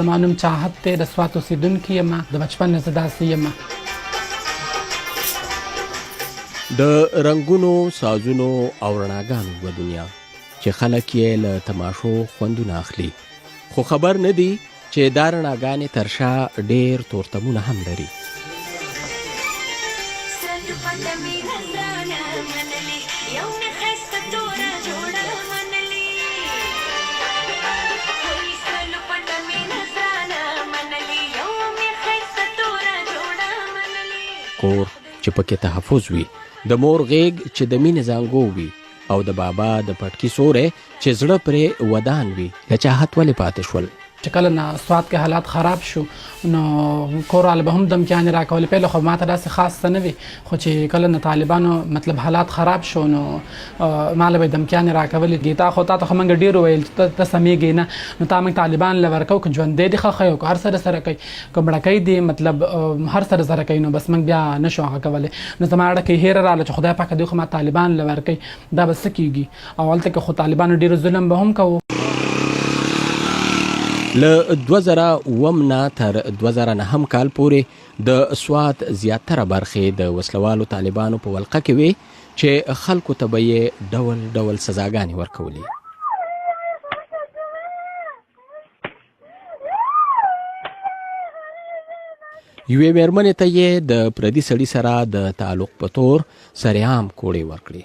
زما نوم چاحت دی، د سوات اوسېدونکې یم، د بچپن نه زه داسې یم. د رنګونو، سازونو او رڼاګانو یوه دنیا چې خلک یې له تماشو خوندونه اخلي، خو خبر نه دي چې دا رڼاګانې تر شا ډېر تورتمونه هم لري. کور چې پکې تحفظ وي، د مور غیږ چې د مینې زانګو وي، او د بابا د پټکي سوری چې زړه پرې ودان وي. له چاحت ولې پاتې شول؟ چې کله نه سوات کې حالات خراب شو نو کور والا به هم دمکیانې راکولې. پهله خو ماته داسې خاص څه نه وي، خو چې کله نه طالبانو مطلب حالات خراب شو نو ما له به دمکیانې راکولې. ګیتا خو تا ته خو موږ ډېر وویل ته سمېږې نه، نو تا موږ طالبان له ورکوو، که ژوندی دي ښه ښه، که هر سره سره کوي، که مړکۍ دي مطلب هر سره سره کوي، نو بس موږ بیا نه شو هغه کولی. نو زما اړه کې هیره راغله چې خدای پاکه دوی خو ما طالبان له ورکوي، دا به څه کېږي. او هلته کې خو طالبانو ډېر ظلم به هم کوو. له 2007 نه تر 2009 کال پورې د سوات زیاتره برخې د وسلوالو طالبانو په ولقه کې وې چې خلکو ته به یې ډول ډول سزاګانې ورکولې. یوې مېرمنې ته یې د پردي سړي سره د تعلق په تور سریعام کوړې ورکړې.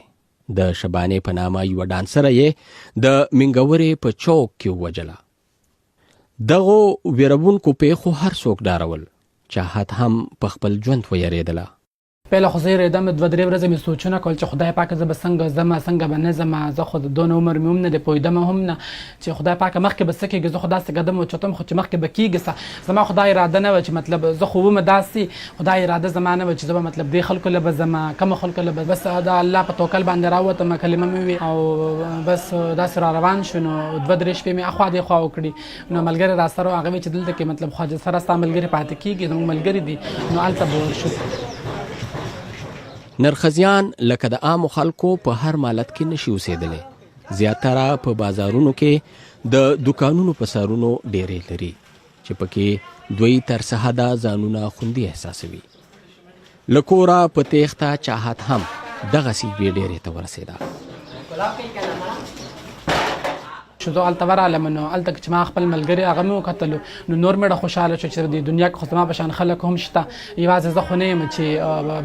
د شبانې په نامه یوه ډانسره یې د منګورې په چوک کې ووجله. دغو ویرونکو پیښو هر څوک ډارول. چاحت هم په خپل ژوند ویرېدله. پهله خو زه یېرېدم، 2-3 ورځې مې سوچونه کول چې خدای پاکه زه به څنګه ځمه، څنګه به نه ځمه. زه خو دونه عمر مې هم نه دی، پوهېدم هم نه چې خدای پاکه مخکې به څه کېږي. زه خو داسې قدم اوچتم خو چې مخکې به کېږي څه. زما خو دا اراده نه وه چې مطلب زه خو ومه داسې، خو دا اراده زما نه وه چې زه به مطلب دې خلکو له به ځمه، کومو خلکو له به. بس دا الله په توکل باندې راووتم، کلمه مې وې او بس داسې را روان شو. نو 2-3 شپې مې اخوا دېخوا وکړي. نو ملګري را سره هغه وې چې دلته کې مطلب خواجه سره ستا ملګري پاتې کېږي، زموږ ملګري دي. نو هلته به ورشو. نرخزیان لکه د عامو خلکو په هر مالت کې نشي اوسېدلی. زیاتره په بازارونو کې د دوکانونو په سرونو ډېرې لري چې پکې دوی تر څه حده ځانونه خوندي احساسوي. له کوره په تېښته چاحت هم دغسې یوې ډېرې ته ورسېده. چې زه هلته ورغلم نو هلته چې ما خپل ملګري هغه مې وکتلو نو نور مې ډېره خوشحاله شو چې د دنیا کې خو زما په شان خلک هم شته. یوازې زه خو نه یم چې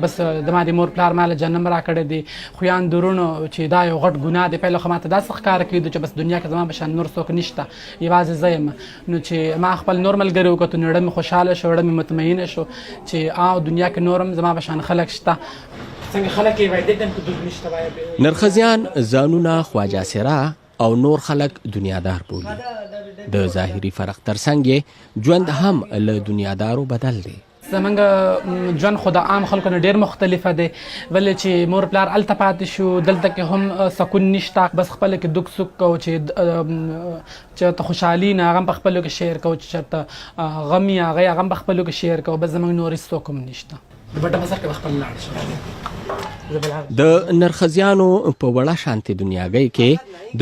بس زما د مور پلار ما له جنم راکړی دی، خویان درونو چې دا یو غټ ګناه دی. پهله خو ماته داسې ښکاره کېدو چې بس دنیا کې زما په شان نور څوک نشته، یوازې زه یم. نو چې ما خپل نور ملګري وکتو نو ډېره مې خوشحاله شو، ډېره مې مطمئنه شو چې دنیا کې نور هم زما په شان خلک شته. څنګه خلک یې وایي دې کې دوی نشته. نرخزیان ځانونه خواجه سره او نور خلک دنیادار بولي. د ظاهري فرق ترڅنګ یې ژوند هم له دنیادارو بدل دی. زمونږ ژوند خو د عام خلکو نه ډېر مختلفه دی، ولې چې مور پلار هلته پاتې شو، دلته کې هم سکون نشته. بس خپله کې دوک سوک کوو چې چېرته خوشحالي نه هغه هم په خپلو کې شیر کوو، چې چېرته غم یې هغه هم په خپلو کې شیر کوو. بس زمونږ نور هېڅ څوک هم نشته. د بټه بازار کې به خپل لاړ شو. د نرخزیانو په وړه شانتې دنیاګۍ کې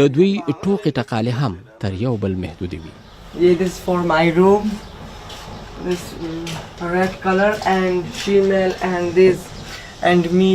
د دوی ټوکې ټقالې هم تر یو بل محدودې وي. This is for my room. This red color and female and this and me